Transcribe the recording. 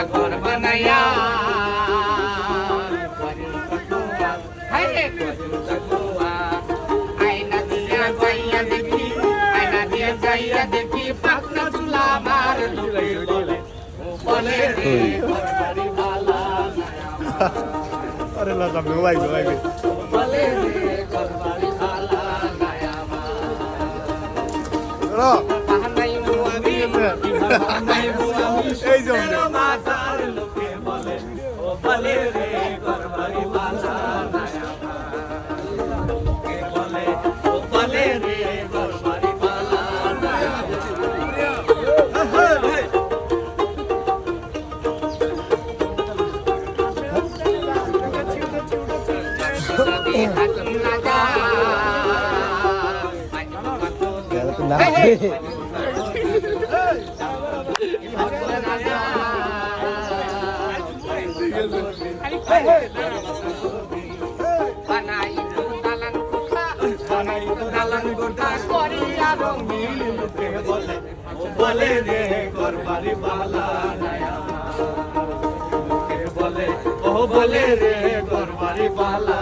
ঘর বানাইয়া আয়না দিয়া যাইয়া দেখি আয়না দিয়া যাইয়া দেখি পাকনা চুলা আমার লোকে বলে বলে রে ঘর বাড়ি ভালা আরে লাজা ভাই ভাই বলে রে ঘর বাড়ি ভালা নাই আমার রা বাহানাই মুআবি বাহানাই মুআবি এই যে মাতার লোকে বলে ও বলে রে ঘর বাড়ি ভালা নাই আমার লোকে বলে ও বলে রে ঘর বাড়ি ভালা নাই বলে রে ঘর বাড়ি ভালা নাই আমার বলে ও বলে রে ঘর বাড়ি ভালা